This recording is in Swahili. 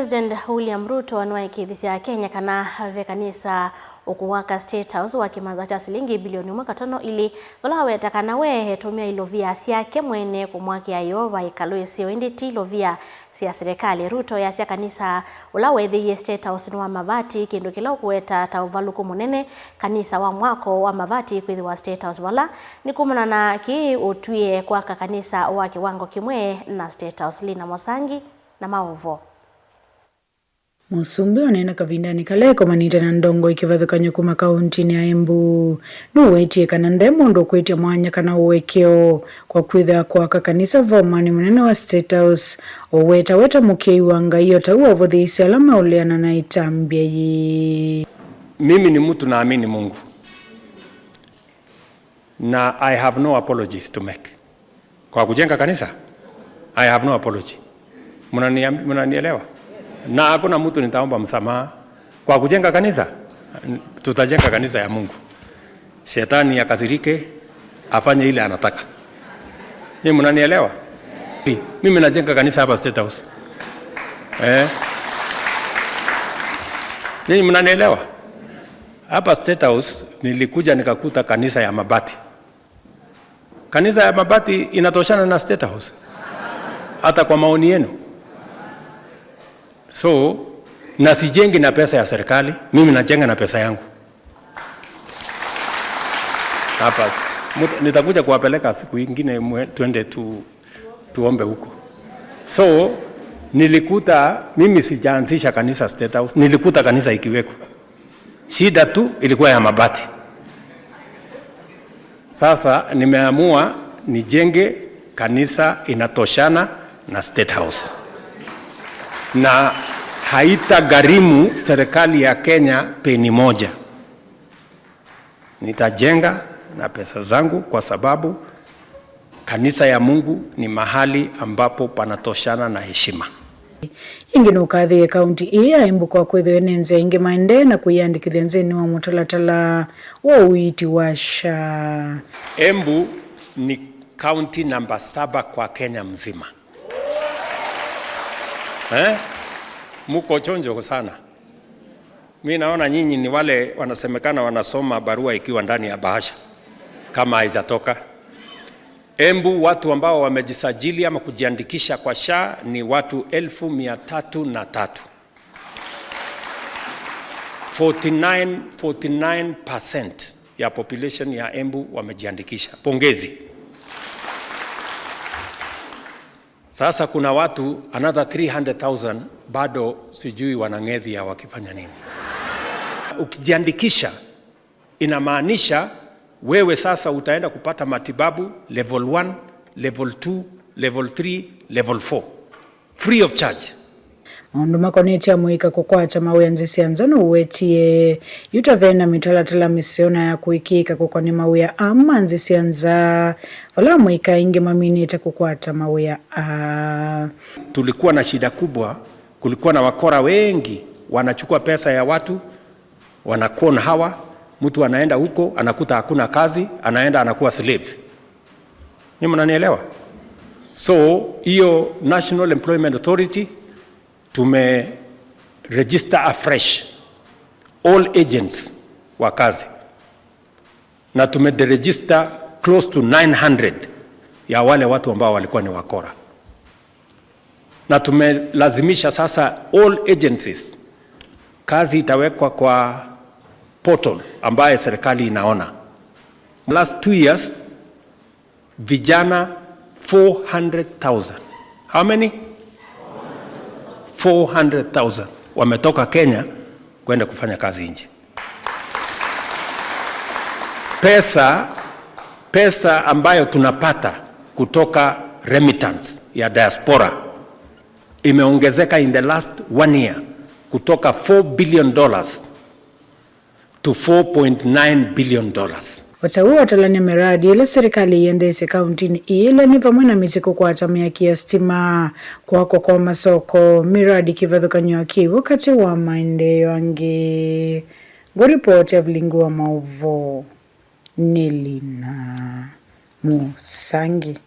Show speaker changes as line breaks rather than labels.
President William Ruto anwaikithisia Kenya kana ve kanisa ukuwaka State House wakimaza cha shilingi bilioni 5 ili valawe takana we tumia ilovia siake mwene kumwaki ayo ikalo sio inditi ilovia sia serikali. Ruto ya sia kanisa ulawe the State House wa mavati kindu kila kuweta tauvaluku munene kanisa wa mwako wa mavati kwithi wa State House wala ni kumana na ki utwie kwa kanisa wa kiwango kimwe na State House. Lina Mosangi na Maovo.
Musumbi wanena kavindani kaleko manita na ndongo ikivathukanyo kuma kaunti ya Embu nuwetie kana ndemondo kwetia mwanya kana uwekeo kwa kwitha kwa kanisa vomani munene wa State House weta mukei wanga iyo taua vodhisi alama uleana na itambia yi.
Mimi ni mtu naamini Mungu na I have no apologies to make kwa kujenga kanisa. I have no apology. Munanielewa? Na hakuna mtu nitaomba msamaha kwa kujenga kanisa. Tutajenga kanisa ya Mungu. Shetani akasirike afanye ile anataka. Nyinyi mnanielewa? Mimi najenga kanisa hapa State House. Nyinyi mnanielewa? Hapa State House nilikuja nikakuta kanisa ya mabati. Kanisa ya mabati inatoshana na State House. Hata kwa maoni yenu. So, nasijengi na pesa ya serikali, mimi najenga na pesa yangu. Hapa, nitakuja kuwapeleka siku ingine tuende tuombe huko. So, nilikuta, mimi sijaanzisha kanisa State House, nilikuta kanisa ikiweko. Shida tu ilikuwa ya mabati. Sasa, nimeamua nijenge kanisa inatoshana na State House. Na haitagharimu serikali ya Kenya peni moja. Nitajenga na pesa zangu kwa sababu kanisa ya Mungu ni mahali ambapo panatoshana na heshima.
Ingi nukathi kaunti iya Embu kwa kwethe nenze ingi maende na kuyandikithia nzeni wa mutalatala wa uiti wa SHA.
Embu ni kaunti namba 7 kwa Kenya mzima. Muko chonjo sana. Mimi naona nyinyi ni wale wanasemekana wanasoma barua ikiwa ndani ya bahasha kama haijatoka. Embu watu ambao wamejisajili ama kujiandikisha kwa SHA ni watu 1303. 49% ya population ya Embu wamejiandikisha. Pongezi. Sasa kuna watu another 300,000 bado sijui wanangedhi ya wakifanya nini. Ukijiandikisha inamaanisha wewe sasa utaenda kupata matibabu level 1, level 2, level 3, level 4 free of charge.
Maundu makonetia muika kukwata mawenzi sianzano uwetie yutavena mitalatala misiona ya kuikika kukoni mawea ama nzi sianza wala muika ingi maminita kukwata mawea.
Tulikuwa na shida kubwa, kulikuwa na wakora wengi wanachukua pesa ya watu, wanakona hawa, mtu anaenda huko anakuta hakuna kazi, anaenda anakuwa slave. Nyinyi mnanielewa? So hiyo National Employment Authority tume register afresh all agents wa kazi na tume register close to 900 ya wale watu ambao walikuwa ni wakora, na tumelazimisha sasa all agencies kazi itawekwa kwa portal ambaye serikali inaona. Last 2 years vijana 400,000. How many? 400,000 wametoka Kenya kwenda kufanya kazi nje. Pesa ambayo tunapata kutoka remittance ya diaspora imeongezeka in the last 1 year kutoka $4 billion to $4.9 billion.
Watau watalani miradi ile serikali iendese kauntini ile ni pamoja na miziko kwa atamia kiastima kwa masoko miradi kivathukanyo kivu kati wa maendeleo ange. Goripoti ya Maovo Nelina Musangi.